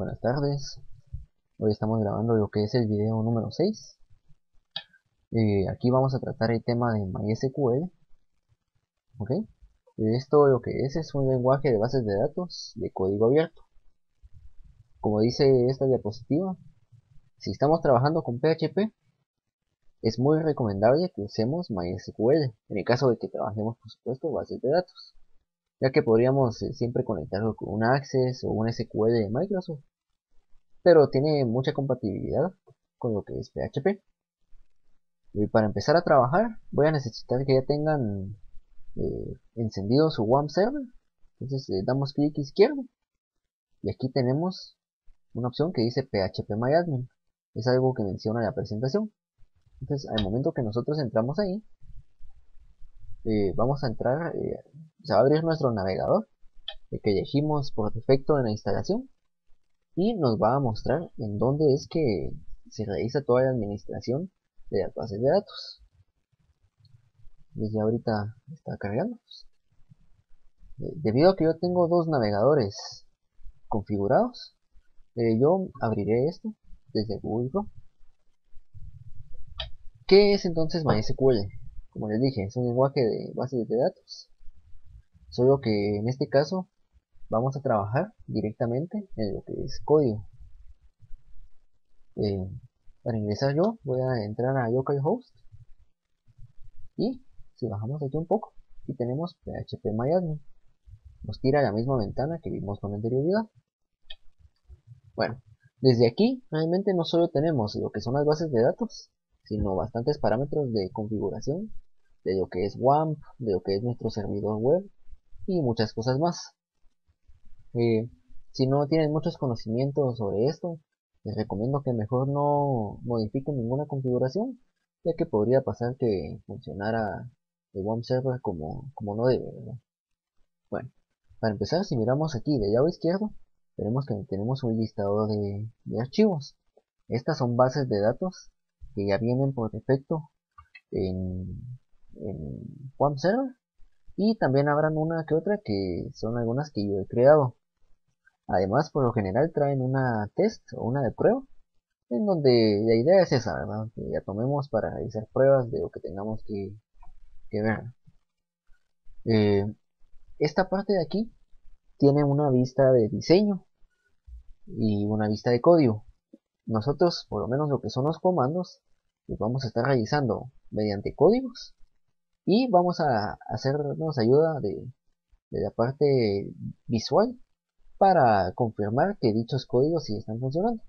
Buenas tardes. Hoy estamos grabando lo que es el video número 6. Aquí vamos a tratar el tema de MySQL. ¿Ok? Esto lo que es un lenguaje de bases de datos de código abierto. Como dice esta diapositiva, si estamos trabajando con PHP, es muy recomendable que usemos MySQL, en el caso de que trabajemos, por supuesto, bases de datos, ya que podríamos siempre conectarlo con un Access o un SQL de Microsoft, pero tiene mucha compatibilidad con lo que es PHP. Y para empezar a trabajar voy a necesitar que ya tengan encendido su WAMP server. Entonces damos clic izquierdo y aquí tenemos una opción que dice phpMyAdmin. Es algo que menciona la presentación. Entonces al momento que nosotros entramos ahí, vamos a entrar, se va a abrir nuestro navegador, el que elegimos por defecto en la instalación, y nos va a mostrar en dónde es que se realiza toda la administración de las bases de datos. Desde ahorita está cargando. Debido a que yo tengo dos navegadores configurados, yo abriré esto desde Google Chrome. ¿Qué es entonces MySQL? Como les dije, es un lenguaje de bases de datos, solo que en este caso vamos a trabajar directamente en lo que es código. Eh, para ingresar yo voy a entrar a localhost y si bajamos aquí un poco, aquí tenemos phpMyAdmin. Nos tira la misma ventana que vimos con anterioridad. Bueno, desde aquí realmente no solo tenemos lo que son las bases de datos, sino bastantes parámetros de configuración, de lo que es WAMP, de lo que es nuestro servidor web y muchas cosas más. Eh, si no tienen muchos conocimientos sobre esto, les recomiendo que mejor no modifiquen ninguna configuración, ya que podría pasar que funcionara el WAMP server como no debe, ¿verdad? Bueno, para empezar, si miramos aquí de lado izquierdo, veremos que tenemos un listado de archivos. Estas son bases de datos que ya vienen por defecto en WAMP Server, y también habrán una que otra que son algunas que yo he creado. Además, por lo general traen una test o una de prueba, en donde la idea es esa, ¿verdad? Que ya tomemos para realizar pruebas de lo que tengamos que ver. Eh, esta parte de aquí tiene una vista de diseño y una vista de código. Nosotros, por lo menos lo que son los comandos, los vamos a estar realizando mediante códigos, y vamos a hacernos ayuda de la parte visual para confirmar que dichos códigos sí están funcionando.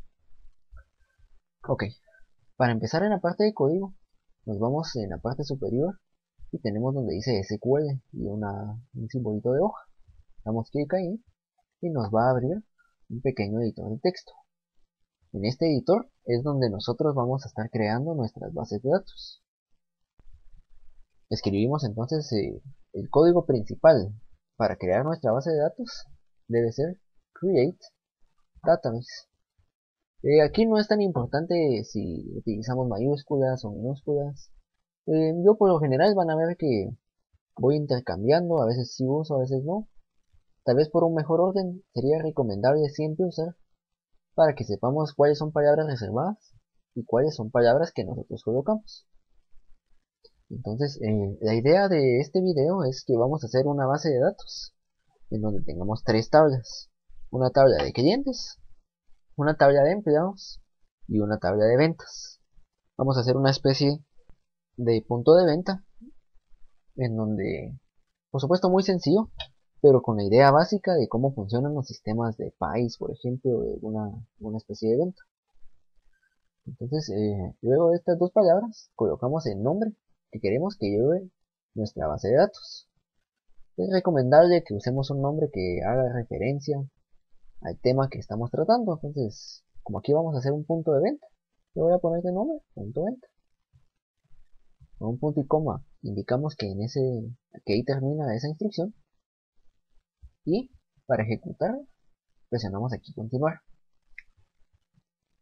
Ok, para empezar en la parte de código, nos vamos en la parte superior y tenemos donde dice SQL y un simbolito de hoja. Damos clic ahí y nos va a abrir un pequeño editor de texto. En este editor es donde nosotros vamos a estar creando nuestras bases de datos. Escribimos entonces el código principal para crear nuestra base de datos. Debe ser create database. Aquí no es tan importante si utilizamos mayúsculas o minúsculas. Yo por lo general van a ver que voy intercambiando, a veces sí uso, a veces no. Tal vez por un mejor orden sería recomendable siempre usar, para que sepamos cuáles son palabras reservadas y cuáles son palabras que nosotros colocamos. Entonces, la idea de este video es que vamos a hacer una base de datos en donde tengamos tres tablas: una tabla de clientes, una tabla de empleados y una tabla de ventas. Vamos a hacer una especie de punto de venta en donde, por supuesto, muy sencillo, pero con la idea básica de cómo funcionan los sistemas de país, por ejemplo, de una especie de venta. Entonces, luego de estas dos palabras, colocamos el nombre que queremos que lleve nuestra base de datos. Es recomendable que usemos un nombre que haga referencia al tema que estamos tratando. Entonces, como aquí vamos a hacer un punto de venta, yo voy a poner de nombre punto venta. Con un punto y coma indicamos que que ahí termina esa instrucción, y para ejecutar presionamos aquí continuar.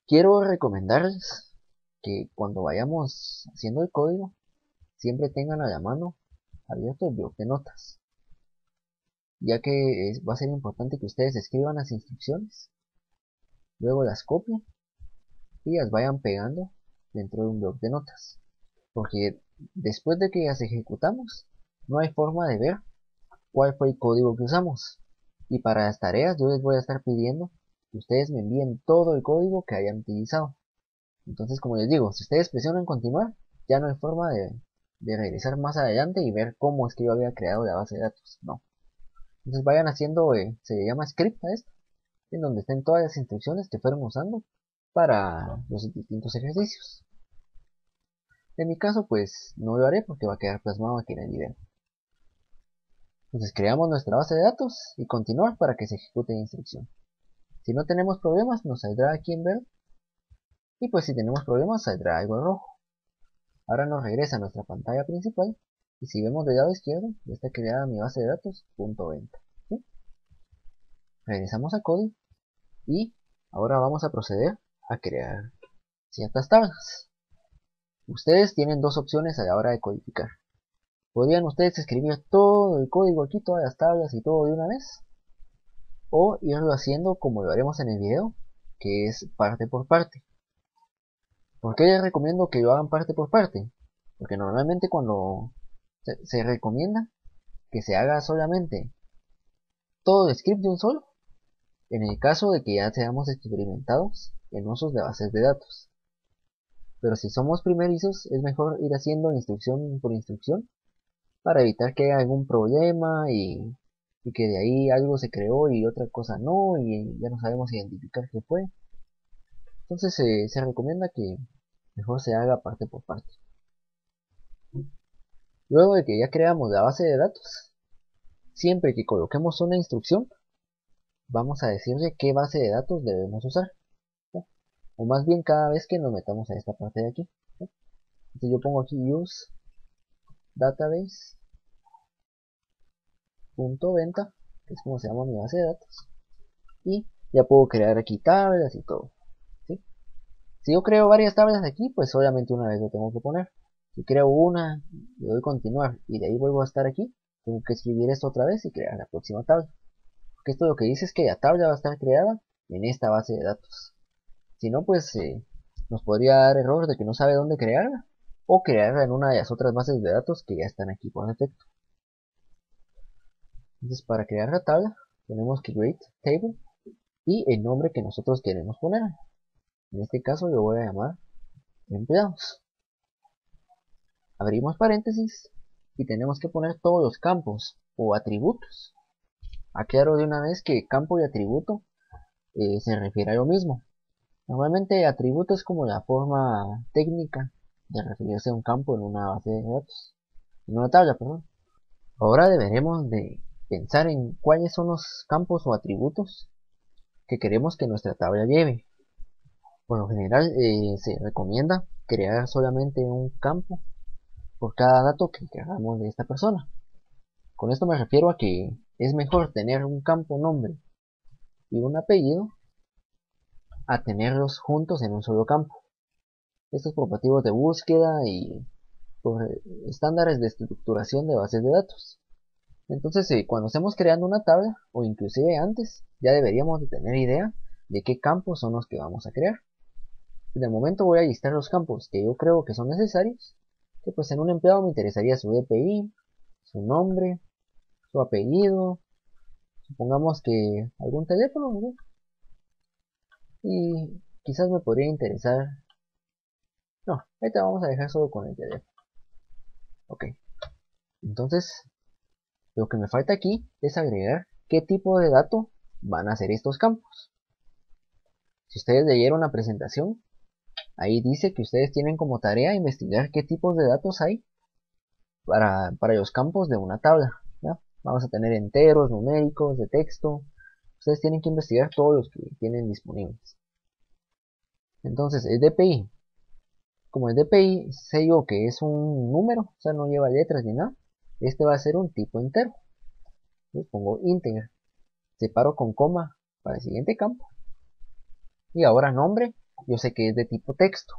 Quiero recomendarles que cuando vayamos haciendo el código siempre tengan a la mano abierto el bloc de notas, ya que va a ser importante que ustedes escriban las instrucciones luego las copien y las vayan pegando dentro de un bloc de notas, porque después de que las ejecutamos no hay forma de ver cuál fue el código que usamos, y para las tareas yo les voy a estar pidiendo que ustedes me envíen todo el código que hayan utilizado. Entonces, como les digo, si ustedes presionan continuar, ya no hay forma de regresar más adelante y ver cómo es que yo había creado la base de datos. No. Entonces vayan haciendo, se le llama script a esto, en donde estén todas las instrucciones que fueron usando para los distintos ejercicios. En mi caso, pues no lo haré porque va a quedar plasmado aquí en el video. Entonces creamos nuestra base de datos y continuar para que se ejecute la instrucción. Si no tenemos problemas, nos saldrá aquí en verde. Y pues si tenemos problemas, saldrá algo en rojo. Ahora nos regresa a nuestra pantalla principal. Y si vemos del lado izquierdo, ya está creada mi base de datos .venta. ¿Sí? Regresamos a código. Y ahora vamos a proceder a crear ciertas tablas. Ustedes tienen dos opciones a la hora de codificar. Podrían ustedes escribir todo el código aquí, todas las tablas y todo de una vez. O irlo haciendo como lo haremos en el video, que es parte por parte. ¿Por qué les recomiendo que lo hagan parte por parte? Porque normalmente cuando se recomienda que se haga solamente todo el script de un solo, en el caso de que ya seamos experimentados en usos de bases de datos. Pero si somos primerizos, es mejor ir haciendo instrucción por instrucción para evitar que haya algún problema y que de ahí algo se creó y otra cosa no, y ya no sabemos identificar qué fue. Entonces se recomienda que mejor se haga parte por parte. Luego de que ya creamos la base de datos, siempre que coloquemos una instrucción, vamos a decirle qué base de datos debemos usar. ¿Sí? O más bien cada vez que nos metamos a esta parte de aquí. ¿Sí? Entonces yo pongo aquí use database.venta, que es como se llama mi base de datos. Y ya puedo crear aquí tablas y todo. ¿Sí? Si yo creo varias tablas aquí, pues obviamente una vez lo tengo que poner. Si creo una, le doy continuar y de ahí vuelvo a estar aquí, tengo que escribir esto otra vez y crear la próxima tabla. Porque esto lo que dice es que la tabla va a estar creada en esta base de datos. Si no, pues nos podría dar error de que no sabe dónde crearla o crearla en una de las otras bases de datos que ya están aquí por defecto. Entonces, para crear la tabla, tenemos que create table y el nombre que nosotros queremos poner. En este caso, lo voy a llamar empleados. Abrimos paréntesis y tenemos que poner todos los campos o atributos. Aclaro de una vez que campo y atributo se refiere a lo mismo. Normalmente atributo es como la forma técnica de referirse a un campo en una base de datos, en una tabla, perdón. Ahora deberemos de pensar en cuáles son los campos o atributos que queremos que nuestra tabla lleve. Por lo general se recomienda crear solamente un campo por cada dato que queramos de esta persona. Con esto me refiero a que es mejor tener un campo nombre y un apellido a tenerlos juntos en un solo campo. Esto es por motivos de búsqueda y por estándares de estructuración de bases de datos. Entonces, cuando estemos creando una tabla, o inclusive antes, ya deberíamos de tener idea de qué campos son los que vamos a crear. De momento voy a listar los campos que yo creo que son necesarios, que pues en un empleado me interesaría su DPI, su nombre, su apellido, supongamos que algún teléfono, ¿no? Y quizás me podría interesar. No, ahorita vamos a dejar solo con el teléfono. Ok, entonces lo que me falta aquí es agregar qué tipo de dato van a ser estos campos. Si ustedes leyeron la presentación, ahí dice que ustedes tienen como tarea investigar qué tipos de datos hay para los campos de una tabla. ¿Ya? Vamos a tener enteros, numéricos, de texto. Ustedes tienen que investigar todos los que tienen disponibles. Entonces, el DPI. Como el DPI sé yo que es un número, o sea, no lleva letras ni nada, este va a ser un tipo entero. Entonces pongo integer. Separo con coma para el siguiente campo. Y ahora nombre, yo sé que es de tipo texto.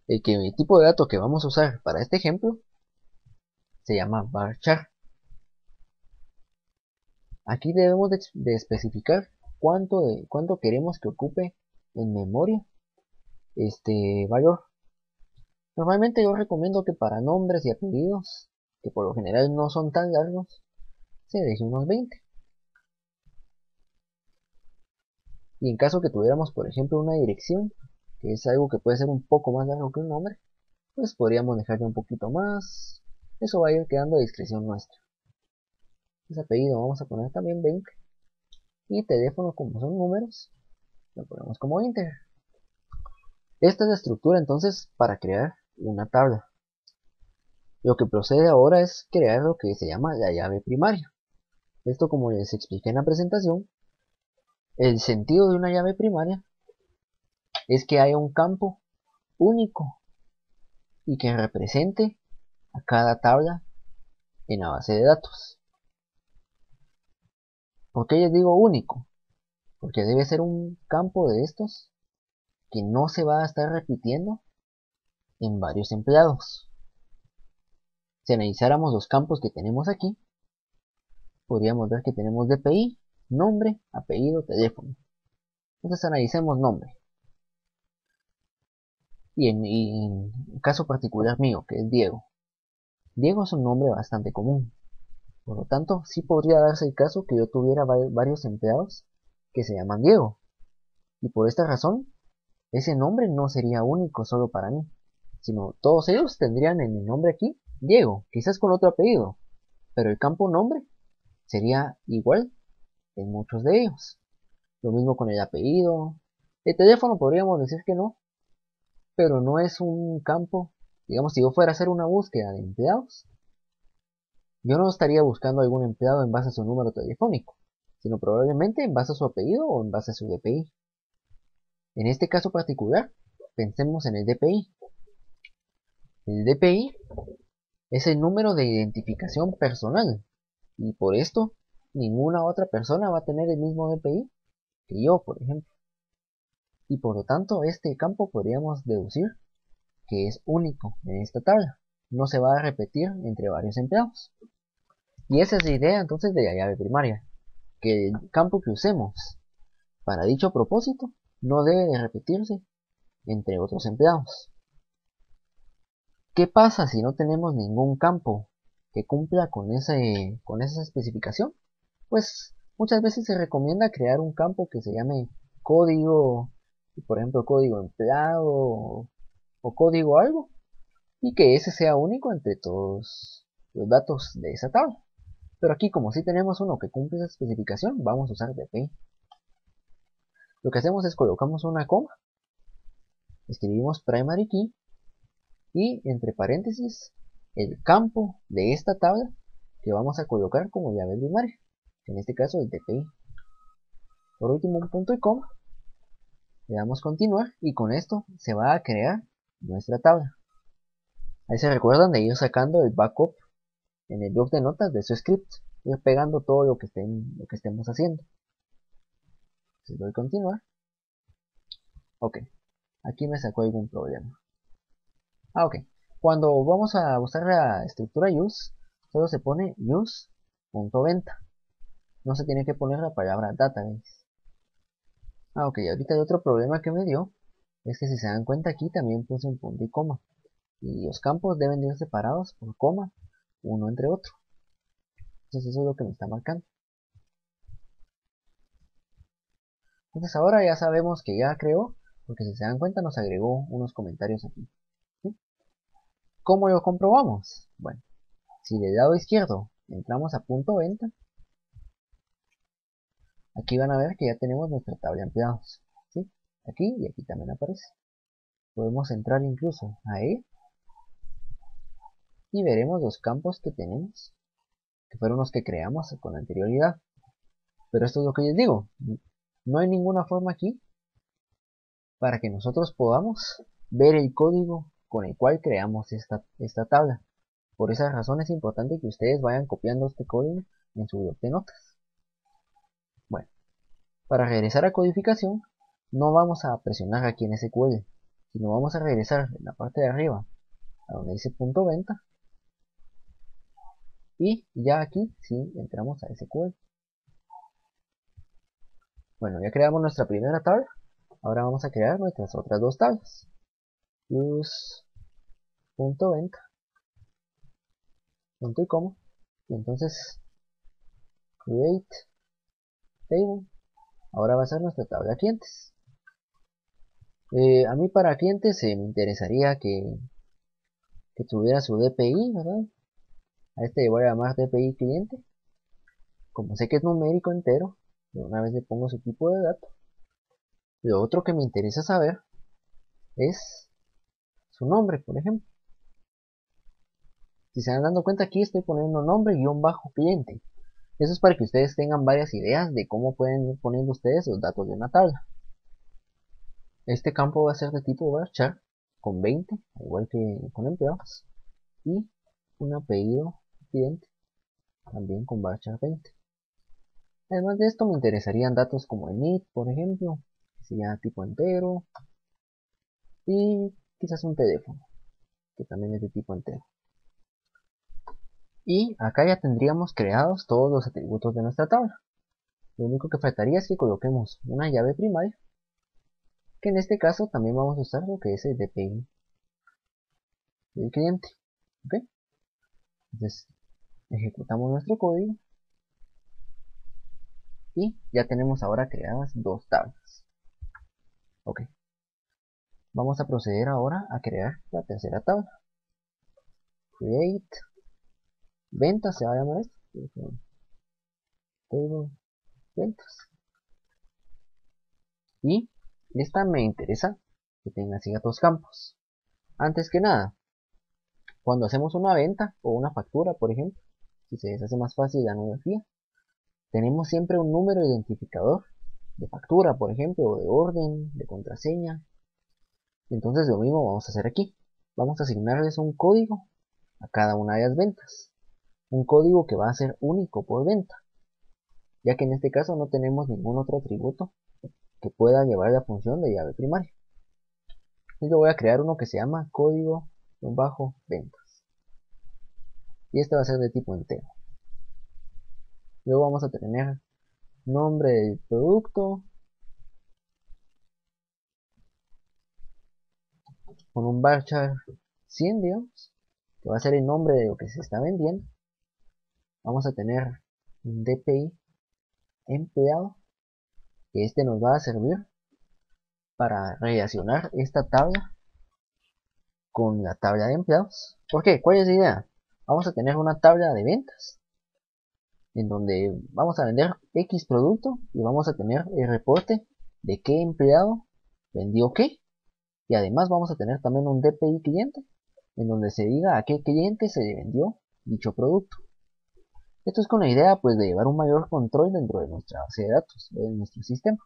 El tipo de dato que vamos a usar para este ejemplo se llama varchar. Aquí debemos de especificar cuánto queremos que ocupe en memoria este valor. Normalmente yo recomiendo que para nombres y apellidos, que por lo general no son tan largos, se deje unos 20. Y en caso que tuviéramos, por ejemplo, una dirección, que es algo que puede ser un poco más largo que un nombre, pues podríamos dejarle un poquito más. Eso va a ir quedando a discreción nuestra. Ese apellido vamos a poner también 20. Y teléfono, como son números, lo ponemos como integer. Esta es la estructura entonces para crear una tabla. Lo que procede ahora es crear lo que se llama la llave primaria. Esto, como les expliqué en la presentación, el sentido de una llave primaria es que haya un campo único y que represente a cada tabla en la base de datos. ¿Por qué les digo único? Porque debe ser un campo de estos que no se va a estar repitiendo en varios empleados. Si analizáramos los campos que tenemos aquí, podríamos ver que tenemos DPI, nombre, apellido, teléfono. Entonces analicemos nombre. Y en caso particular mío, que es Diego. Diego es un nombre bastante común. Por lo tanto, sí podría darse el caso que yo tuviera varios empleados que se llaman Diego. Y por esta razón, ese nombre no sería único solo para mí, sino todos ellos tendrían en mi nombre aquí Diego, quizás con otro apellido, pero el campo nombre sería igual en muchos de ellos. Lo mismo con el apellido. El teléfono podríamos decir que no, pero no es un campo. Digamos, si yo fuera a hacer una búsqueda de empleados, yo no estaría buscando algún empleado en base a su número telefónico, sino probablemente en base a su apellido o en base a su DPI. En este caso particular, pensemos en el DPI. El DPI es el número de identificación personal, y por esto ninguna otra persona va a tener el mismo DPI que yo, por ejemplo. Y por lo tanto, este campo podríamos deducir que es único en esta tabla. No se va a repetir entre varios empleados. Y esa es la idea entonces de la llave primaria, que el campo que usemos para dicho propósito no debe de repetirse entre otros empleados. ¿Qué pasa si no tenemos ningún campo que cumpla con esa especificación? Pues muchas veces se recomienda crear un campo que se llame código, por ejemplo código empleado o código algo, y que ese sea único entre todos los datos de esa tabla. Pero aquí, como si tenemos uno que cumple esa especificación, vamos a usar DPI. Lo que hacemos es colocamos una coma, escribimos primary key y entre paréntesis el campo de esta tabla que vamos a colocar como llave primaria, en este caso el DPI. Por último, un punto y coma, le damos continuar y con esto se va a crear nuestra tabla. Ahí se recuerdan de ir sacando el backup en el bloc de notas de su script, ir pegando todo lo que estemos haciendo. Si doy continuar, ok, aquí me sacó algún problema. Ok, cuando vamos a usar la estructura use, solo se pone use.venta, no se tiene que poner la palabra database. Ok, ahorita hay otro problema que me dio, es que si se dan cuenta aquí también puse un punto y coma, y los campos deben de ir separados por coma, uno entre otro. Entonces eso es lo que me está marcando. Entonces ahora ya sabemos que ya creó, porque si se dan cuenta nos agregó unos comentarios aquí. ¿Sí? ¿Cómo lo comprobamos? Bueno, si del lado izquierdo entramos a punto venta, aquí van a ver que ya tenemos nuestra tabla de empleados. ¿Sí? Aquí y aquí también aparece. Podemos entrar incluso a ella y veremos los campos que tenemos, que fueron los que creamos con anterioridad. Pero esto es lo que les digo, no hay ninguna forma aquí para que nosotros podamos ver el código con el cual creamos esta tabla. Por esa razón es importante que ustedes vayan copiando este código en su bloc de notas. Bueno, para regresar a codificación, no vamos a presionar aquí en SQL, sino vamos a regresar en la parte de arriba a donde dice punto venta y ya aquí sí entramos a SQL. Bueno, ya creamos nuestra primera tabla. Ahora vamos a crear nuestras otras dos tablas. Use.venta, punto y coma. Y entonces create table. Ahora va a ser nuestra tabla de clientes. A mí para clientes me interesaría que tuviera su DPI, ¿verdad? A este le voy a llamar DPI cliente. Como sé que es numérico entero, de una vez le pongo su tipo de dato. Lo otro que me interesa saber es su nombre, por ejemplo. Si se van dando cuenta, aquí estoy poniendo nombre guión bajo cliente. Eso es para que ustedes tengan varias ideas de cómo pueden ir poniendo ustedes los datos de una tabla. Este campo va a ser de tipo varchar con 20, igual que con empleados, y un apellido cliente también con varchar 20. Además de esto me interesarían datos como el NIT, por ejemplo, que sería tipo entero, y quizás un teléfono, que también es de tipo entero. Y acá ya tendríamos creados todos los atributos de nuestra tabla. Lo único que faltaría es que coloquemos una llave primaria, que en este caso también vamos a usar lo que es el DPI del cliente. ¿Ok? Entonces ejecutamos nuestro código y ya tenemos ahora creadas dos tablas. Ok, vamos a proceder ahora a crear la tercera tabla. Create ventas, se va a llamar esto. Table ventas. Y esta me interesa que tenga ciertos campos. Antes que nada, cuando hacemos una venta o una factura, por ejemplo, si se les hace más fácil la numeración, tenemos siempre un número identificador de factura, por ejemplo, o de orden, de contraseña. Entonces lo mismo vamos a hacer aquí. Vamos a asignarles un código a cada una de las ventas. Un código que va a ser único por venta, ya que en este caso no tenemos ningún otro atributo que pueda llevar la función de llave primaria. Entonces yo voy a crear uno que se llama código bajo ventas. Y este va a ser de tipo entero. Luego vamos a tener nombre del producto con un varchar 100, digamos, que va a ser el nombre de lo que se está vendiendo. Vamos a tener un DPI empleado, que este nos va a servir para relacionar esta tabla con la tabla de empleados. ¿Por qué? ¿Cuál es la idea? Vamos a tener una tabla de ventas en donde vamos a vender X producto y vamos a tener el reporte de qué empleado vendió qué, y además vamos a tener también un DPI cliente en donde se diga a qué cliente se le vendió dicho producto. Esto es con la idea pues de llevar un mayor control dentro de nuestra base de datos, de nuestro sistema.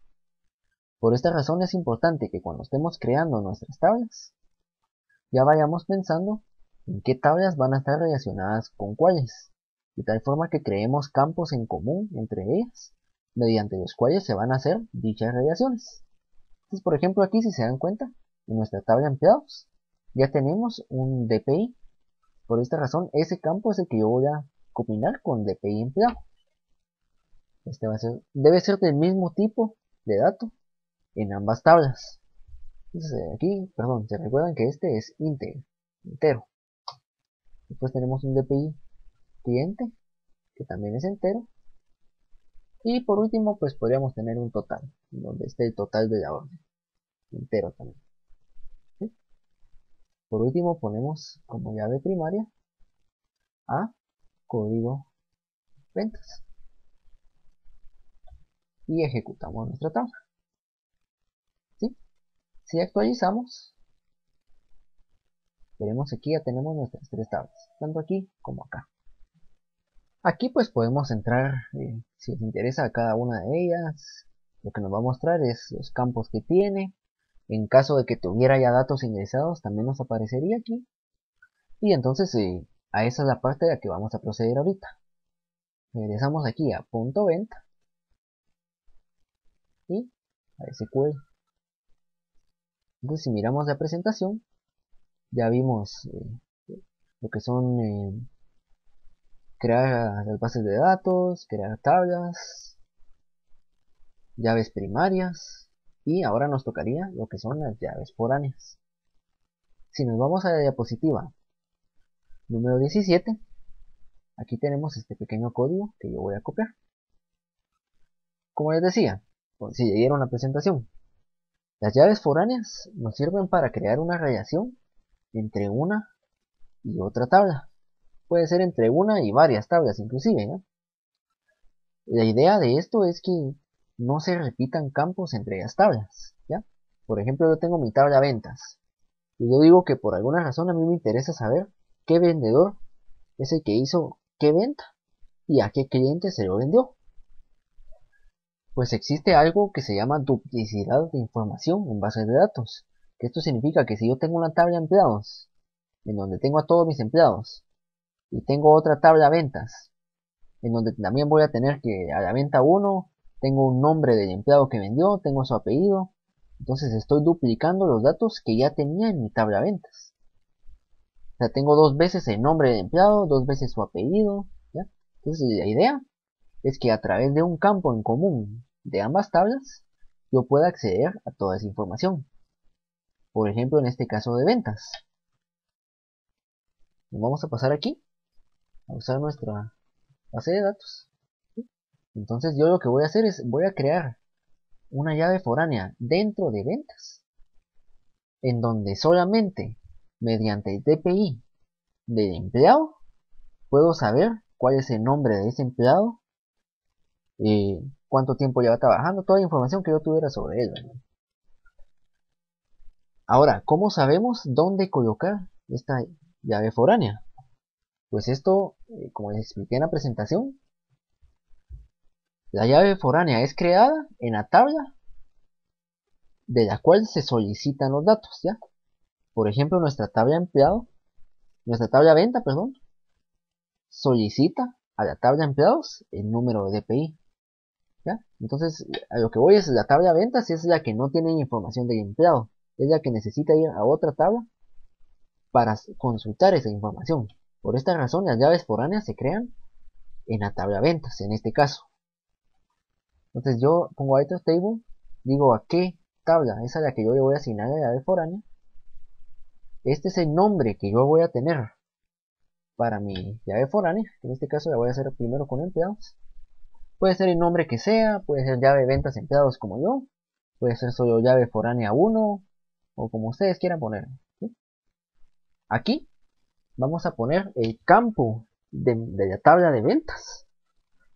Por esta razón es importante que cuando estemos creando nuestras tablas ya vayamos pensando en qué tablas van a estar relacionadas con cuáles, de tal forma que creemos campos en común entre ellas, mediante los cuales se van a hacer dichas relaciones. Entonces, por ejemplo, aquí si se dan cuenta, en nuestra tabla de empleados ya tenemos un DPI. Por esta razón, ese campo es el que yo voy a combinar con DPI empleado. Este debe ser del mismo tipo de dato en ambas tablas. Entonces, aquí, perdón, se recuerdan que este es entero. Después tenemos un DPI cliente, que también es entero. Y por último, pues podríamos tener un total, donde esté el total de la orden, entero también. ¿Sí? Por último, ponemos como llave primaria a código ventas. Y ejecutamos nuestra tabla. ¿Sí? Si actualizamos, veremos que aquí ya tenemos nuestras tres tablas, tanto aquí como acá. Aquí pues podemos entrar, si les interesa, a cada una de ellas. Lo que nos va a mostrar es los campos que tiene. En caso de que tuviera ya datos ingresados, también nos aparecería aquí. Y entonces a esa es la parte de la que vamos a proceder ahorita. Regresamos aquí a punto venta y a SQL. Entonces si miramos la presentación, ya vimos lo que son crear las bases de datos, crear tablas, llaves primarias y ahora nos tocaría lo que son las llaves foráneas. Si nos vamos a la diapositiva número 17, aquí tenemos este pequeño código que yo voy a copiar. Como les decía, si ya dieron la presentación, las llaves foráneas nos sirven para crear una relación entre una y otra tabla. Puede ser entre una y varias tablas inclusive, ¿no? La idea de esto es que no se repitan campos entre las tablas, ¿ya? Por ejemplo, yo tengo mi tabla ventas y yo digo que por alguna razón a mí me interesa saber qué vendedor es el que hizo qué venta y a qué cliente se lo vendió. Pues existe algo que se llama duplicidad de información en bases de datos. Que esto significa que si yo tengo una tabla de empleados, en donde tengo a todos mis empleados, y tengo otra tabla de ventas, en donde también voy a tener que a la venta 1, tengo un nombre del empleado que vendió, tengo su apellido, entonces estoy duplicando los datos que ya tenía en mi tabla de ventas. O sea, tengo dos veces el nombre del empleado, dos veces su apellido, ¿ya? Entonces la idea es que a través de un campo en común de ambas tablas, yo pueda acceder a toda esa información. Por ejemplo, en este caso de ventas. Nos vamos a pasar aquí a usar nuestra base de datos. Entonces yo lo que voy a hacer es, voy a crear una llave foránea dentro de ventas, en donde solamente mediante el DPI del empleado puedo saber cuál es el nombre de ese empleado, cuánto tiempo lleva trabajando, toda la información que yo tuviera sobre él, ¿verdad? Ahora, ¿cómo sabemos dónde colocar esta llave foránea? Pues esto, como les expliqué en la presentación, la llave foránea es creada en la tabla de la cual se solicitan los datos, ¿ya? Por ejemplo, nuestra tabla empleado, nuestra tabla venta, perdón, solicita a la tabla empleados el número de DPI, ¿ya? Entonces, a lo que voy es la tabla ventas es la que no tiene información del empleado, es la que necesita ir a otra tabla para consultar esa información. Por esta razón, las llaves foráneas se crean en la tabla ventas, en este caso. Entonces yo pongo items table, digo a qué tabla es a la que yo le voy a asignar la llave foránea. Este es el nombre que yo voy a tener para mi llave foránea, que en este caso la voy a hacer primero con empleados. Puede ser el nombre que sea, puede ser llave ventas empleados como yo, puede ser solo llave foránea 1, o como ustedes quieran poner, ¿sí? Aquí vamos a poner el campo de la tabla de ventas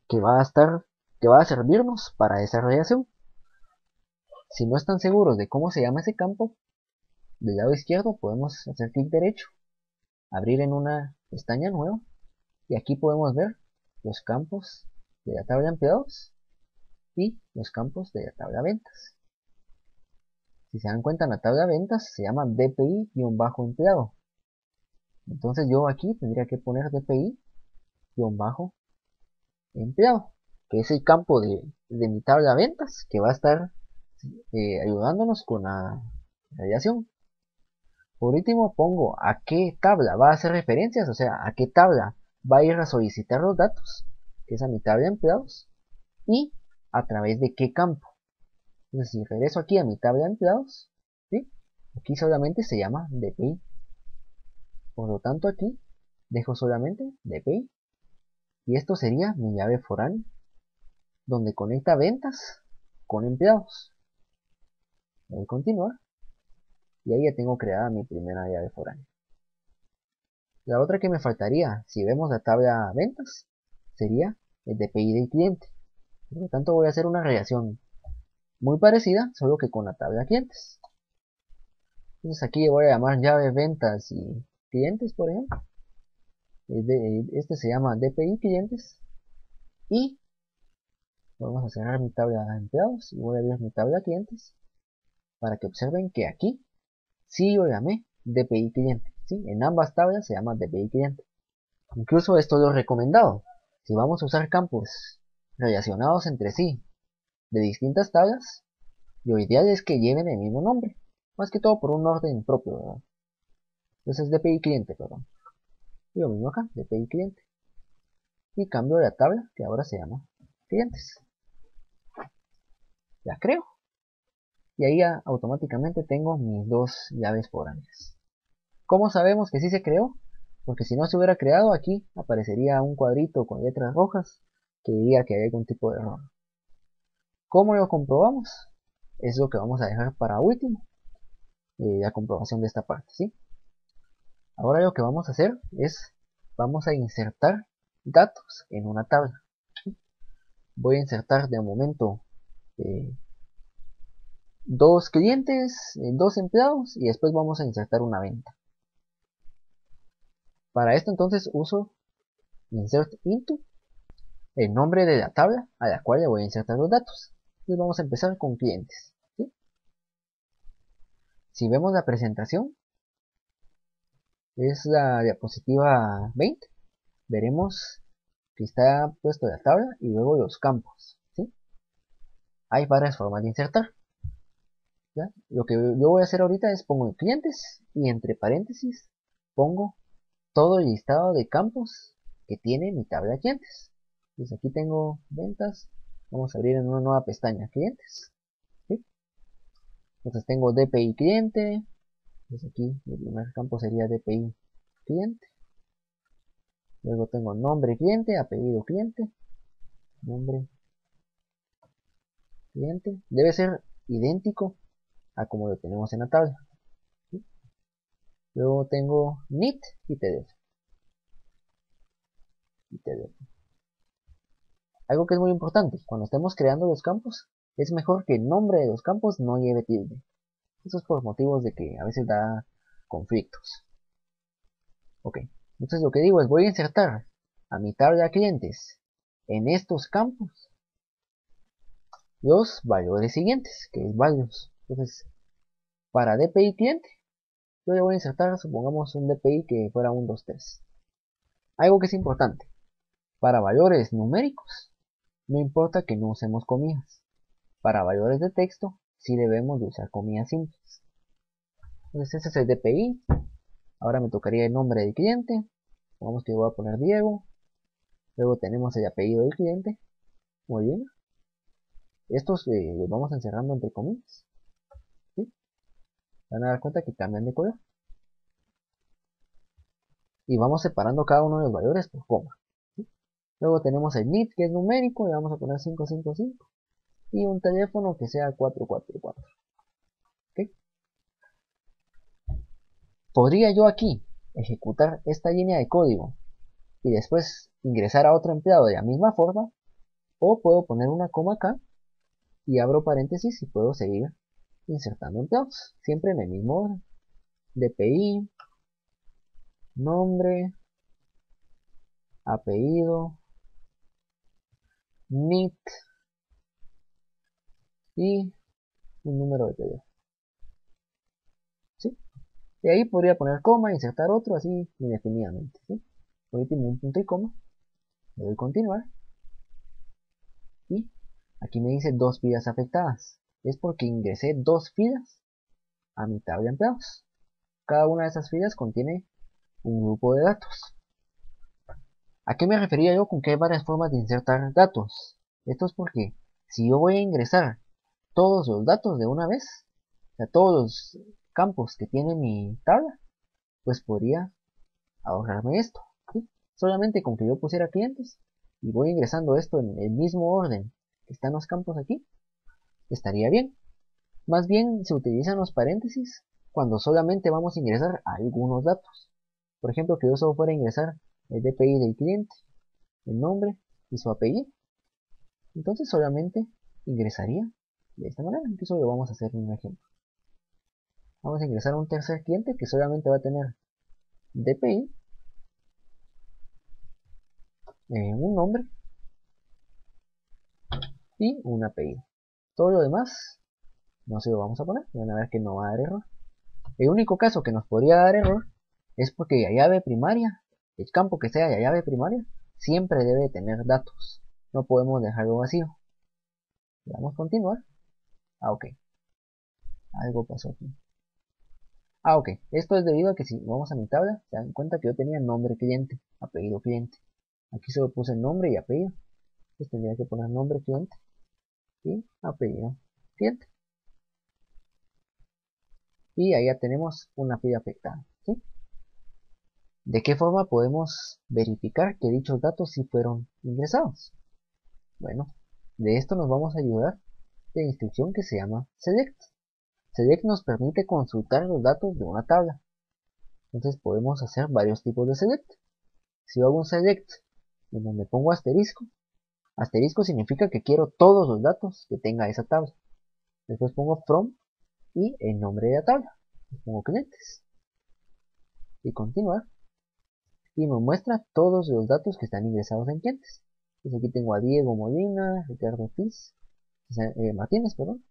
que va a servirnos para esa relación. Si no están seguros de cómo se llama ese campo, del lado izquierdo podemos hacer clic derecho, abrir en una pestaña nueva y aquí podemos ver los campos de la tabla de empleados y los campos de la tabla de ventas. Si se dan cuenta, en la tabla de ventas se llama DPI-empleado. Entonces yo aquí tendría que poner DPI-empleado, que es el campo de mi tabla de ventas que va a estar ayudándonos con la radiación. Por último pongo a qué tabla va a hacer referencias, o sea, a qué tabla va a ir a solicitar los datos, que es a mi tabla de empleados, y a través de qué campo. Entonces si regreso aquí a mi tabla de empleados, ¿sí? Aquí solamente se llama DPI. Por lo tanto aquí dejo solamente DPI. Y esto sería mi llave foránea, donde conecta ventas con empleados. Voy a continuar. Y ahí ya tengo creada mi primera llave foránea. La otra que me faltaría, si vemos la tabla ventas, sería el DPI del cliente. Por lo tanto voy a hacer una relación muy parecida, solo que con la tabla clientes. Entonces aquí voy a llamar llave ventas y clientes, por ejemplo. Este se llama DPI clientes. Y vamos a cerrar mi tabla de empleados y voy a abrir mi tabla clientes para que observen que aquí sí yo llamé DPI cliente. ¿Sí? En ambas tablas se llama DPI cliente. Incluso esto es lo recomendado. Si vamos a usar campos relacionados entre sí de distintas tablas, lo ideal es que lleven el mismo nombre, más que todo por un orden propio, ¿verdad? Entonces DPI cliente, perdón. Y lo mismo acá, DPI cliente. Y cambio la tabla que ahora se llama clientes. La creo. Y ahí ya automáticamente tengo mis dos llaves foráneas. ¿Cómo sabemos que sí se creó? Porque si no se hubiera creado, aquí aparecería un cuadrito con letras rojas que diría que hay algún tipo de error. ¿Cómo lo comprobamos? Es lo que vamos a dejar para último, la comprobación de esta parte, ¿sí? Ahora lo que vamos a hacer es, vamos a insertar datos en una tabla. ¿Sí? Voy a insertar de momento dos clientes, dos empleados y después vamos a insertar una venta. Para esto entonces uso insert into, el nombre de la tabla a la cual le voy a insertar los datos. Entonces vamos a empezar con clientes. ¿Sí? Si vemos la presentación, es la diapositiva 20, veremos que está puesto la tabla y luego los campos. ¿Sí? Hay varias formas de insertar. ¿Ya? Lo que yo voy a hacer ahorita es pongo en clientes y entre paréntesis pongo todo el listado de campos que tiene mi tabla de clientes. Entonces aquí tengo ventas, vamos a abrir en una nueva pestaña clientes. ¿Sí? Entonces tengo DPI cliente, entonces aquí el primer campo sería DPI cliente. Luego tengo nombre cliente, apellido cliente, nombre cliente. Debe ser idéntico a como lo tenemos en la tabla. ¿Sí? Luego tengo NIT y TDF. Algo que es muy importante, cuando estemos creando los campos, es mejor que el nombre de los campos no lleve tilde. Eso es por motivos de que a veces da conflictos. Ok, entonces lo que digo es voy a insertar a mi tabla de clientes en estos campos los valores siguientes, que es values. Entonces, para DPI cliente, yo le voy a insertar, supongamos, un DPI que fuera un 23. Algo que es importante, para valores numéricos, no importa que no usemos comillas. Para valores de texto, sí debemos de usar comillas simples. Entonces ese es el DPI. Ahora me tocaría el nombre del cliente. Vamos que voy a poner Diego. Luego tenemos el apellido del cliente. Muy bien. Estos los vamos encerrando entre comillas. ¿Sí? Van a dar cuenta que cambian de color. Y vamos separando cada uno de los valores por coma. ¿Sí? Luego tenemos el NIT que es numérico. Le vamos a poner 555. Y un teléfono que sea 444. ¿Ok? ¿Podría yo aquí ejecutar esta línea de código y después ingresar a otro empleado de la misma forma? O puedo poner una coma acá y abro paréntesis y puedo seguir insertando empleados, siempre en el mismo orden. DPI, nombre, apellido, NIT y un número de teléfono. ¿Sí? Y ahí podría poner coma, insertar otro así indefinidamente. ¿Sí? Por último un punto y coma, le doy continuar y aquí me dice dos filas afectadas. Es porque ingresé dos filas a mi tabla de empleados. Cada una de esas filas contiene un grupo de datos. ¿A qué me refería yo con que hay varias formas de insertar datos? Esto es porque si yo voy a ingresar todos los datos de una vez, o sea, todos los campos que tiene mi tabla, pues podría ahorrarme esto. ¿Sí? Solamente con que yo pusiera clientes y voy ingresando esto en el mismo orden que están los campos aquí, estaría bien. Más bien se utilizan los paréntesis cuando solamente vamos a ingresar algunos datos. Por ejemplo, que yo solo fuera a ingresar el DPI del cliente, el nombre y su apellido. Entonces solamente ingresaría de esta manera. Incluso lo vamos a hacer en un ejemplo. Vamos a ingresar a un tercer cliente que solamente va a tener DPI, un nombre y un apellido. Todo lo demás no se lo vamos a poner. Van a ver que no va a dar error. El único caso que nos podría dar error es porque la llave primaria, el campo que sea la llave primaria, siempre debe tener datos. No podemos dejarlo vacío. Le damos continuar. Ah, ok. Algo pasó aquí. Ah, ok. Esto es debido a que si vamos a mi tabla, se dan cuenta que yo tenía nombre cliente, apellido cliente. Aquí solo puse nombre y apellido. Entonces tendría que poner nombre cliente y apellido. cliente. Y ahí ya tenemos una feed afectada, ¿sí? ¿De qué forma podemos verificar que dichos datos sí fueron ingresados? Bueno, de esto nos vamos a ayudar de la instrucción que se llama select. Select nos permite consultar los datos de una tabla. Entonces podemos hacer varios tipos de select. Si yo hago un select en donde pongo asterisco, asterisco significa que quiero todos los datos que tenga esa tabla. Después pongo from y el nombre de la tabla. Pongo clientes. Y continuar. Y me muestra todos los datos que están ingresados en clientes. Entonces aquí tengo a Diego Molina, Ricardo Ortiz, Martínez, perdón.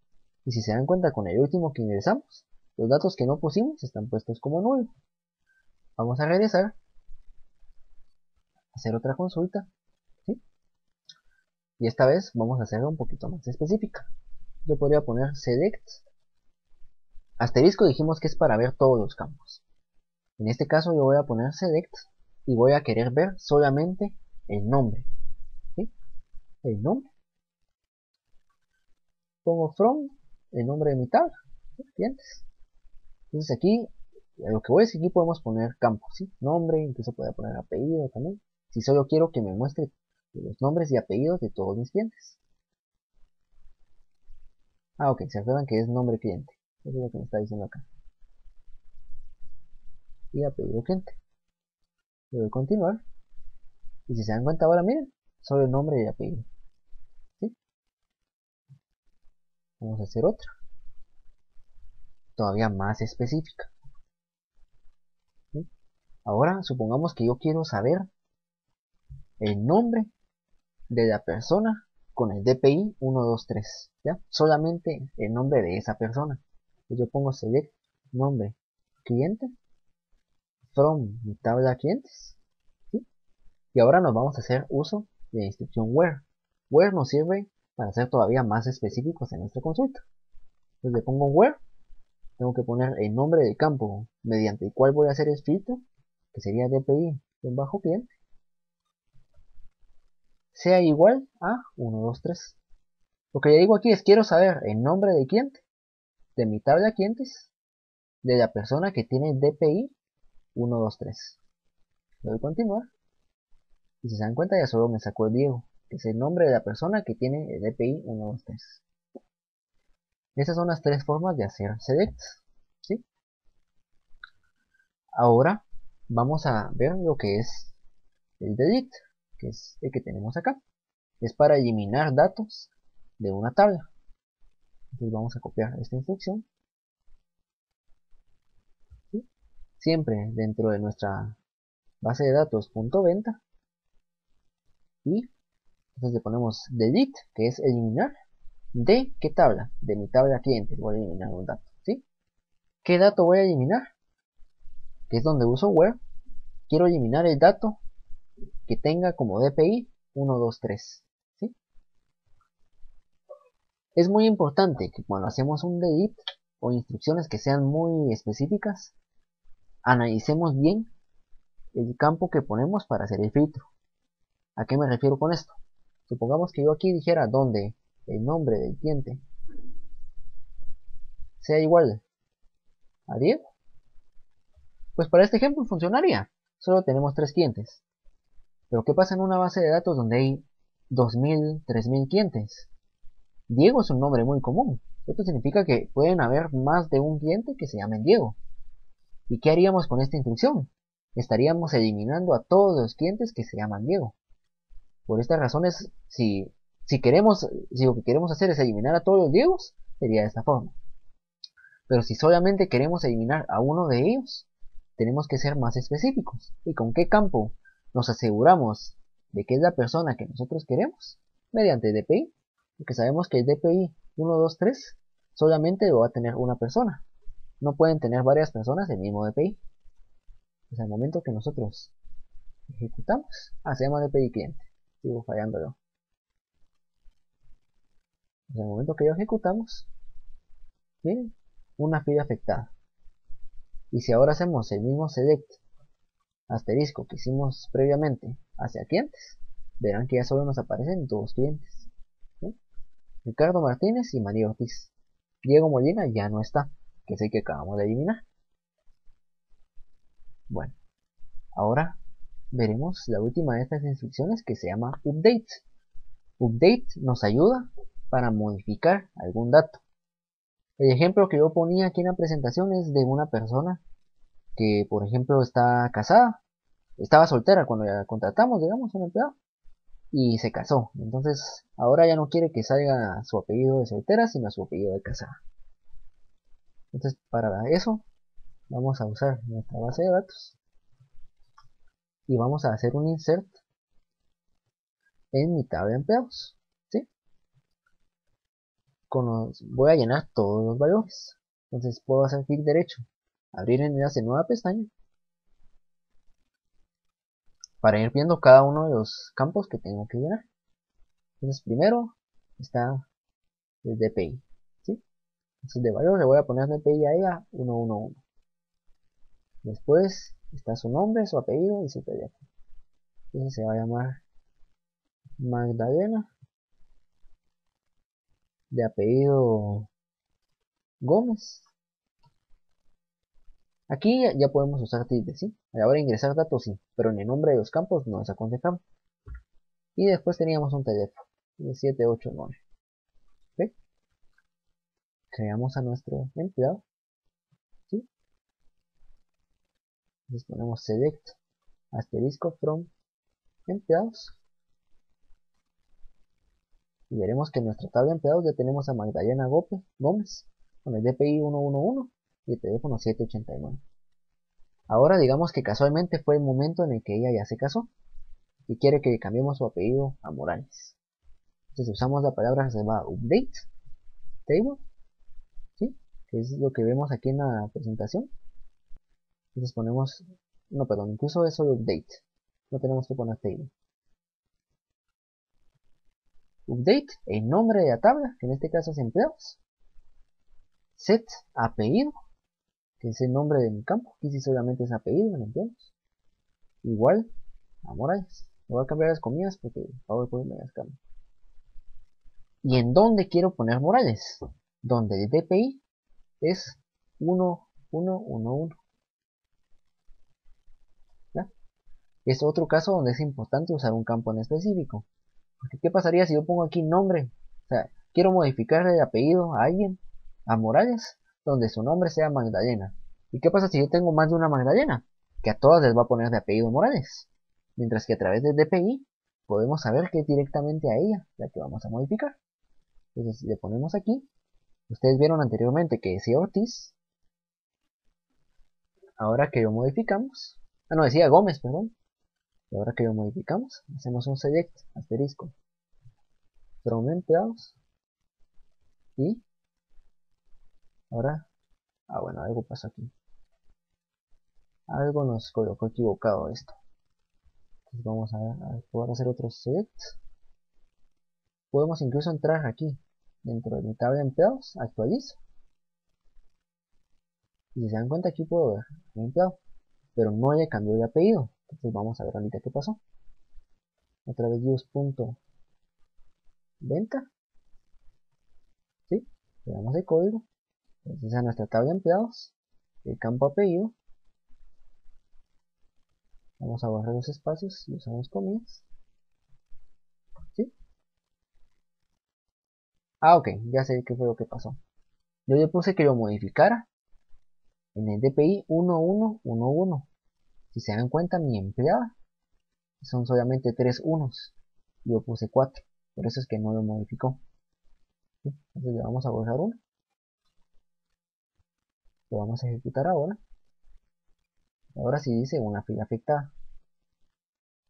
Y si se dan cuenta con el último que ingresamos, los datos que no pusimos están puestos como nulo. Vamos a regresar, hacer otra consulta, ¿sí? Y esta vez vamos a hacerla un poquito más específica. Yo podría poner select. Asterisco dijimos que es para ver todos los campos. En este caso yo voy a poner select y voy a querer ver solamente el nombre, ¿sí? El nombre. Pongo from, el nombre de mi tabla, ¿sí? Clientes. Entonces aquí, lo que voy a decir, aquí podemos poner campos, ¿sí? Nombre, incluso puedo poner apellido también. Si solo quiero que me muestre los nombres y apellidos de todos mis clientes. Ah, ok, se acuerdan que es nombre cliente. Eso es lo que me está diciendo acá. Y apellido cliente. Le doy a continuar. Y si se dan cuenta ahora, miren, solo el nombre y el apellido. ¿Sí? Vamos a hacer otra. Todavía más específica. ¿Sí? Ahora, supongamos que yo quiero saber el nombre de la persona con el DPI 123, ¿ya? Solamente el nombre de esa persona. Entonces yo pongo select nombre cliente from mi tabla clientes, ¿sí? Y ahora nos vamos a hacer uso de la instrucción where. Where nos sirve para ser todavía más específicos en nuestra consulta. Entonces le pongo where, tengo que poner el nombre del campo mediante el cual voy a hacer el filtro, que sería DPI bajo cliente, sea igual a 123. Lo que le digo aquí es quiero saber el nombre del cliente, de mi tabla de clientes, de la persona que tiene DPI 123. Le doy a continuar. Y si se dan cuenta ya solo me sacó el Diego, que es el nombre de la persona que tiene el DPI 123. Esas son las tres formas de hacer select, ¿sí? Ahora vamos a ver lo que es el delete, que es el que tenemos acá. Es para eliminar datos de una tabla. Entonces vamos a copiar esta instrucción, ¿sí? Siempre dentro de nuestra base de datos .venta, y entonces le ponemos delete, que es eliminar. ¿De qué tabla? De mi tabla clientes voy a eliminar un dato, ¿sí? ¿Qué dato voy a eliminar? Que es donde uso where. Quiero eliminar el dato que tenga como DPI 123, ¿sí? Es muy importante que cuando hacemos un delete o instrucciones que sean muy específicas, analicemos bien el campo que ponemos para hacer el filtro. ¿A qué me refiero con esto? Supongamos que yo aquí dijera donde el nombre del cliente sea igual a Diego. Pues para este ejemplo funcionaría. Solo tenemos 3 clientes. Pero ¿qué pasa en una base de datos donde hay 2000, 3000 clientes? Diego es un nombre muy común. Esto significa que pueden haber más de un cliente que se llamen Diego. ¿Y qué haríamos con esta instrucción? Estaríamos eliminando a todos los clientes que se llaman Diego. Por estas razones, si lo que queremos hacer es eliminar a todos los Diegos, sería de esta forma. Pero si solamente queremos eliminar a uno de ellos, tenemos que ser más específicos. ¿Y con qué campo nos aseguramos de que es la persona que nosotros queremos? Mediante DPI, porque sabemos que el DPI 123 solamente lo va a tener una persona. No pueden tener varias personas el mismo DPI. Pues al momento que nosotros ejecutamos, hacemos DPI cliente. Sigo fallándolo. Pues al momento que lo ejecutamos, miren, una fila afectada. Y si ahora hacemos el mismo select asterisco que hicimos previamente hacia clientes, verán que ya solo nos aparecen 2 clientes, ¿sí? Ricardo Martínez y María Ortiz. Diego Molina ya no está, que es el que acabamos de eliminar. Bueno, ahora veremos la última de estas instrucciones que se llama update. Update nos ayuda para modificar algún dato. El ejemplo que yo ponía aquí en la presentación es de una persona que, por ejemplo, está casada, estaba soltera cuando la contratamos, digamos, un empleado, y se casó. Entonces, ahora ya no quiere que salga su apellido de soltera, sino su apellido de casada. Entonces, para eso, vamos a usar nuestra base de datos y vamos a hacer un insert en mi tabla de empleados. ¿Sí? Voy a llenar todos los valores. Entonces, puedo hacer clic derecho, abrir enlace nueva pestaña, para ir viendo cada uno de los campos que tengo que llenar. Entonces, primero está el DPI. ¿Sí? Entonces, de valor le voy a poner DPI a ella 111. Después está su nombre, su apellido y su teléfono. Entonces se va a llamar Magdalena, de apellido Gómez. Aquí ya podemos usar tildes, ¿sí? A la hora de ingresar datos sí, pero en el nombre de los campos no es aconsejable. Y después teníamos un teléfono, 789. ¿Ok? Creamos a nuestro empleado, ¿sí? Entonces ponemos select asterisco from empleados. Y veremos que en nuestra tabla de empleados ya tenemos a Magdalena Gómez con el DPI 111 y el teléfono 789. Ahora digamos que casualmente fue el momento en el que ella ya se casó y quiere que cambiemos su apellido a Morales. Entonces usamos la palabra que se llama update table, ¿sí? Que es lo que vemos aquí en la presentación. Entonces ponemos, no, perdón, incluso es solo update, no tenemos que poner table. Update, el nombre de la tabla, que en este caso es empleados. Set apellido, que es el nombre de mi campo, aquí sí solamente es apellido en empleados. Igual a Morales. Me voy a cambiar las comillas porque PowerPoint me las cambia. ¿Y en dónde quiero poner Morales? Donde el DPI es 1111. ¿Ya? Es otro caso donde es importante usar un campo en específico. Porque ¿qué pasaría si yo pongo aquí nombre? O sea, quiero modificarle el apellido a alguien, a Morales, donde su nombre sea Magdalena. ¿Y qué pasa si yo tengo más de una Magdalena? Que a todas les va a poner de apellido Morales. Mientras que a través del DPI podemos saber que es directamente a ella la que vamos a modificar. Entonces le ponemos aquí. Ustedes vieron anteriormente que decía Ortiz. Ahora que lo modificamos. Ah, no, decía Gómez, perdón. Y ahora que lo modificamos, hacemos un select asterisco from empleados. Y ahora, bueno, algo pasó aquí. Algo nos colocó equivocado esto. Entonces vamos a poder hacer otros selects. Podemos incluso entrar aquí, dentro de mi tabla de empleados, actualizo. Y si se dan cuenta aquí puedo ver mi empleado, pero no le cambió de apellido. Entonces vamos a ver ahorita qué pasó. Otra vez use.venta. ¿Sí? Le damos el código. Entonces a nuestra tabla de empleados, el campo apellido. Vamos a borrar los espacios y usamos comillas. ¿Sí? Ah, ok, ya sé qué fue lo que pasó. Yo le puse que lo modificara en el DPI 1111. Si se dan cuenta, mi empleada son solamente 3 unos. Yo puse 4. Por eso es que no lo modificó. ¿Sí? Entonces le vamos a borrar uno. Lo vamos a ejecutar ahora. Ahora sí dice una fila afectada.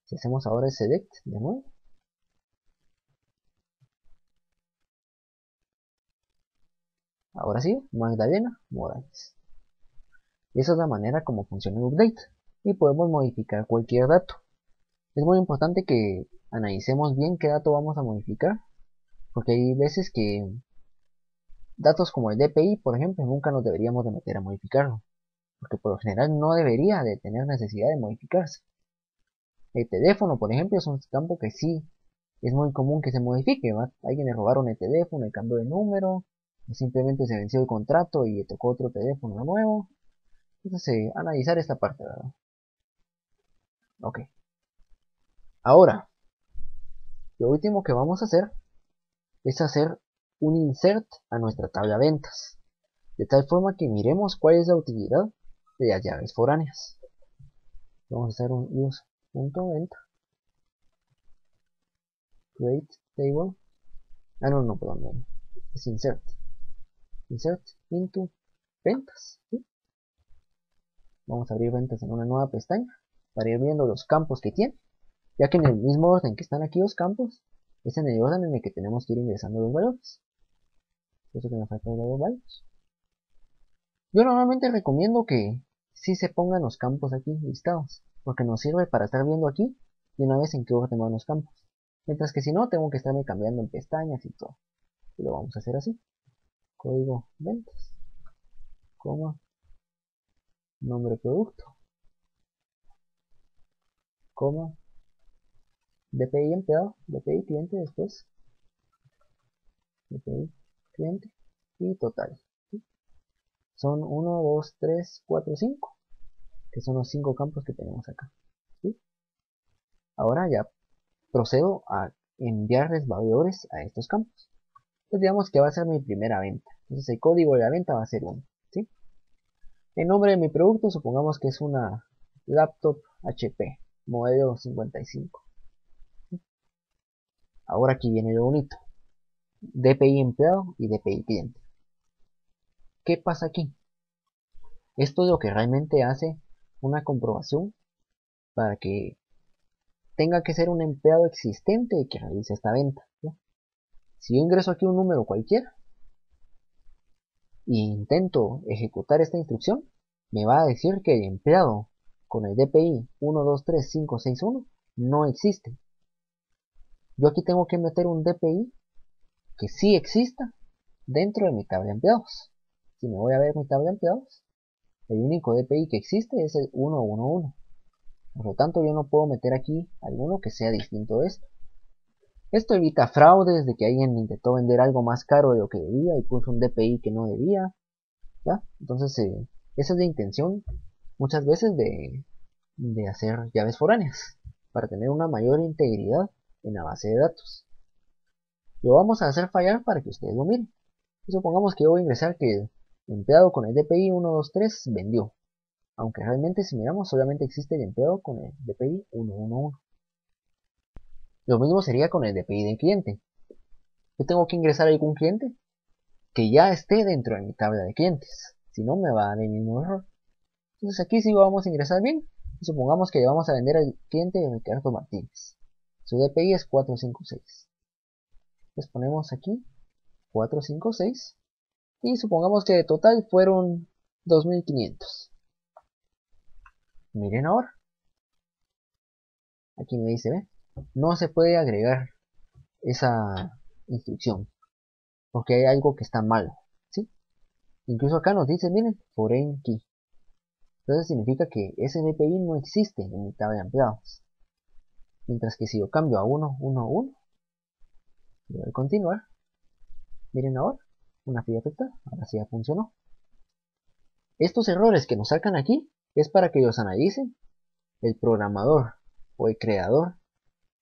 Si hacemos ahora el select de nuevo. Ahora sí, Magdalena Morales. Esa es la manera como funciona el update. Y podemos modificar cualquier dato. Es muy importante que analicemos bien qué dato vamos a modificar. Porque hay veces que datos como el DPI, por ejemplo, nunca nos deberíamos de meter a modificarlo. Porque por lo general no debería de tener necesidad de modificarse. El teléfono, por ejemplo, es un campo que sí es muy común que se modifique, ¿va? Alguien le robaron el teléfono, el cambio de número, simplemente se venció el contrato y le tocó otro teléfono nuevo. Entonces, analizar esta parte, ¿verdad? Ok. Ahora, lo último que vamos a hacer es hacer un insert a nuestra tabla de ventas, de tal forma que miremos cuál es la utilidad de las llaves foráneas. Vamos a hacer un use.vent create table. No, perdón, es insert into ventas, ¿sí? Vamos a abrir ventas en una nueva pestaña para ir viendo los campos que tiene, ya que en el mismo orden que están aquí los campos es en el orden en el que tenemos que ir ingresando los valores. Por eso que me faltan los valores. Yo normalmente recomiendo que sí se pongan los campos aquí listados, porque nos sirve para estar viendo aquí de una vez en qué orden van los campos. Mientras que si no, tengo que estarme cambiando en pestañas y todo. Y lo vamos a hacer así. Código ventas, coma, nombre producto, coma, DPI empleado, DPI cliente después, DPI cliente y total. ¿Sí? Son 1, 2, 3, 4, 5, que son los 5 campos que tenemos acá. ¿Sí? Ahora ya procedo a enviarles valores a estos campos. Entonces digamos que va a ser mi primera venta. Entonces el código de la venta va a ser 1. ¿Sí? El nombre de mi producto supongamos que es una laptop HP, modelo 55. ¿Sí? Ahora aquí viene lo bonito. DPI empleado y DPI cliente. ¿Qué pasa aquí? Esto es lo que realmente hace una comprobación para que tenga que ser un empleado existente que realice esta venta. ¿Sí? Si yo ingreso aquí un número cualquiera e intento ejecutar esta instrucción, me va a decir que el empleado con el DPI 123561 no existe. Yo aquí tengo que meter un DPI que sí exista dentro de mi tabla de empleados. Si me voy a ver mi tabla de empleados, el único DPI que existe es el 111. Por lo tanto, yo no puedo meter aquí alguno que sea distinto de esto. Esto evita fraudes, de que alguien intentó vender algo más caro de lo que debía y puso un DPI que no debía. ¿Ya? Entonces, esa es la intención muchas veces de hacer llaves foráneas, para tener una mayor integridad en la base de datos. Lo vamos a hacer fallar para que ustedes lo miren. Y supongamos que yo voy a ingresar que el empleado con el DPI 123 vendió, aunque realmente si miramos solamente existe el empleado con el DPI 111. Lo mismo sería con el DPI del cliente. Yo tengo que ingresar a algún cliente que ya esté dentro de mi tabla de clientes, si no me va a dar el mismo error. Entonces aquí sí vamos a ingresar bien, y supongamos que le vamos a vender al cliente de Ricardo Martínez. Su DPI es 456. Entonces ponemos aquí 456 y supongamos que de total fueron 2500. Miren ahora, aquí me dice, ¿ve? No se puede agregar esa instrucción porque hay algo que está mal, ¿sí? Incluso acá nos dice, miren, foreign key. Entonces significa que ese DPI no existe en mi tabla de empleados. Mientras que si yo cambio a 111, le doy a continuar, miren ahora, una fila afectada, ahora sí ya funcionó. Estos errores que nos sacan aquí es para que los analice el programador o el creador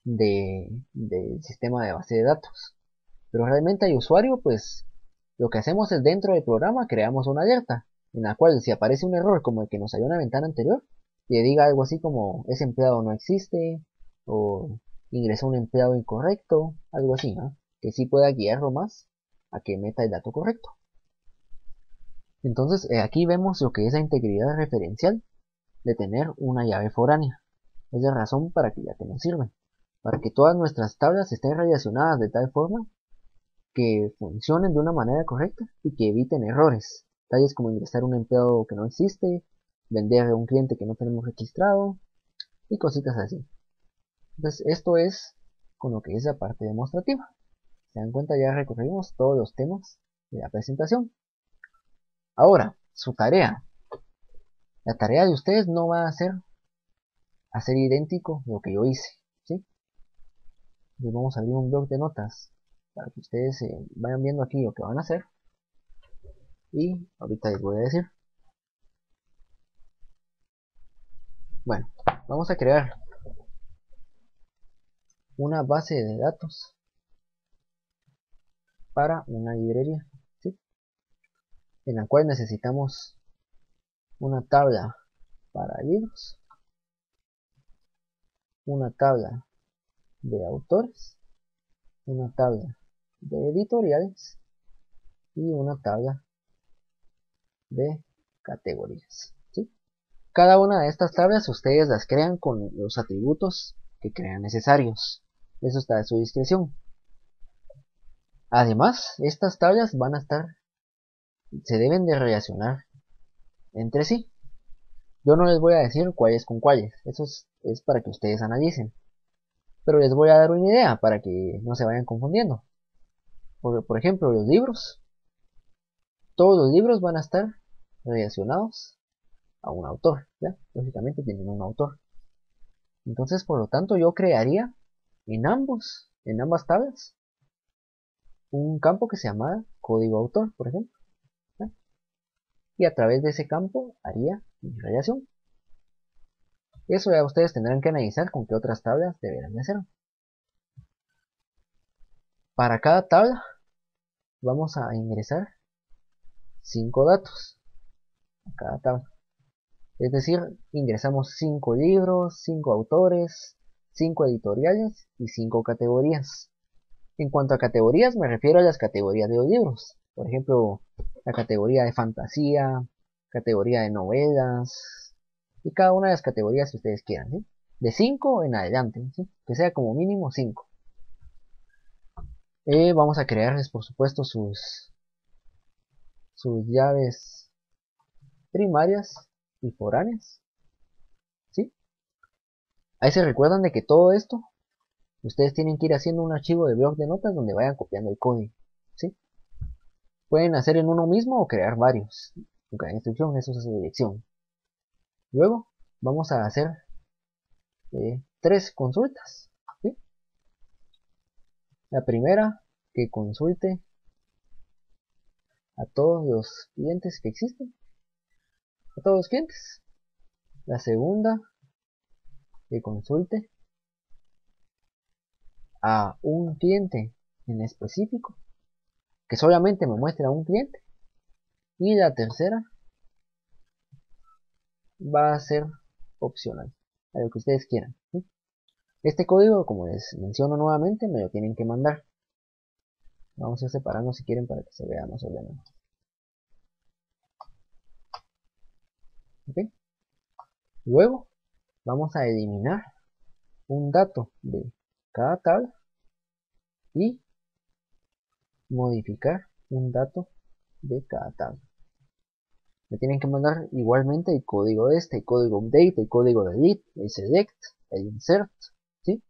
del sistema de base de datos. Pero realmente al usuario, pues lo que hacemos es dentro del programa creamos una alerta, en la cual si aparece un error como el que nos salió en la ventana anterior, le diga algo así como ese empleado no existe, o ingresó un empleado incorrecto, algo así, ¿no? Que sí pueda guiarlo más a que meta el dato correcto. Entonces aquí vemos lo que es la integridad referencial de tener una llave foránea. Es la razón para que ya te nos sirven, para que todas nuestras tablas estén relacionadas de tal forma que funcionen de una manera correcta y que eviten errores, tales como ingresar un empleado que no existe, vender a un cliente que no tenemos registrado y cositas así. Entonces esto es con lo que es la parte demostrativa. Se dan cuenta, ya recorrimos todos los temas de la presentación. Ahora, su tarea. La tarea de ustedes no va a ser hacer idéntico lo que yo hice, ¿sí? Entonces vamos a abrir un blog de notas para que ustedes vayan viendo aquí lo que van a hacer. y ahorita les voy a decir. Bueno, vamos a crear una base de datos para una librería, ¿sí? En la cual necesitamos una tabla para libros, una tabla de autores, una tabla de editoriales y una tabla de categorías, ¿sí? Cada una de estas tablas ustedes las crean con los atributos que crean necesarios. Eso está a su discreción. Además, estas tablas se deben de relacionar entre sí. Yo no les voy a decir cuáles con cuáles, eso es para que ustedes analicen. Pero les voy a dar una idea para que no se vayan confundiendo. Por ejemplo, los libros. Todos los libros van a estar relacionados a un autor, ¿ya? Lógicamente tienen un autor. Entonces, por lo tanto, yo crearía en ambas tablas, un campo que se llama código autor, por ejemplo, ¿ya? Y a través de ese campo haría mi relación. Eso ya ustedes tendrán que analizar con qué otras tablas deberán de hacer. Para cada tabla vamos a ingresar 5 datos a cada tabla. Es decir, ingresamos 5 libros, 5 autores, 5 editoriales y 5 categorías. En cuanto a categorías, me refiero a las categorías de los libros. Por ejemplo, la categoría de fantasía, categoría de novelas, y cada una de las categorías que ustedes quieran, ¿sí? De 5 en adelante, ¿sí? Que sea como mínimo 5. Vamos a crearles, por supuesto, sus llaves primarias y foráneas, ¿sí? Ahí se recuerdan de que todo esto, ustedes tienen que ir haciendo un archivo de blog de notas donde vayan copiando el código, ¿sí? Pueden hacer en uno mismo o crear varios. En cada instrucción, eso es su dirección. Luego, vamos a hacer 3 consultas, ¿sí? La primera, que consulte a todos los clientes que existen, a todos los clientes. La segunda, que consulte a un cliente en específico, que solamente me muestre a un cliente. Y la tercera va a ser opcional, a lo que ustedes quieran, ¿sí? Este código, como les menciono nuevamente, me lo tienen que mandar. Vamos a separarlo si quieren para que se vea más ordenado. ¿Okay? Luego vamos a eliminar un dato de cada tabla y modificar un dato de cada tabla. Me tienen que mandar igualmente el código el código update, el código delete, el select, el insert, ¿sí?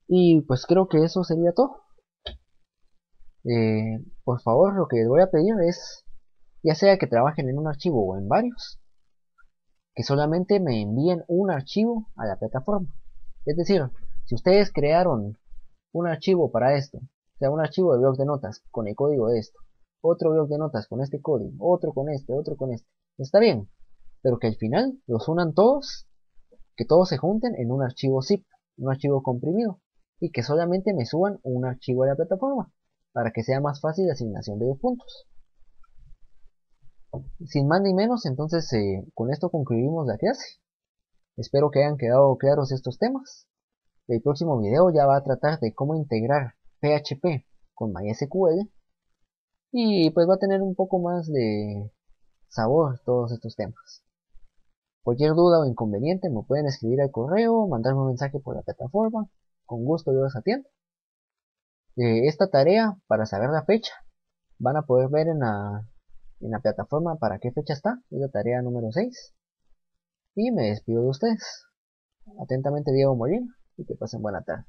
Y pues creo que eso sería todo. Por favor, lo que les voy a pedir es, ya sea que trabajen en un archivo o en varios, que solamente me envíen un archivo a la plataforma. Es decir, si ustedes crearon un archivo para esto, o sea, un archivo de blog de notas con el código de esto, otro blog de notas con este código, otro con este, está bien, pero que al final los unan todos, que todos se junten en un archivo zip, un archivo comprimido, y que solamente me suban un archivo a la plataforma, para que sea más fácil la asignación de los puntos. Sin más ni menos, entonces con esto concluimos la clase. Espero que hayan quedado claros estos temas. El próximo video ya va a tratar de cómo integrar PHP con MySQL y pues va a tener un poco más de sabor todos estos temas. Cualquier duda o inconveniente me pueden escribir al correo, mandarme un mensaje por la plataforma, con gusto yo los atiendo. Esta tarea, para saber la fecha, van a poder ver en la plataforma para qué fecha está, es la tarea número 6. Y me despido de ustedes. Atentamente, Diego Molina, y que pasen buena tarde.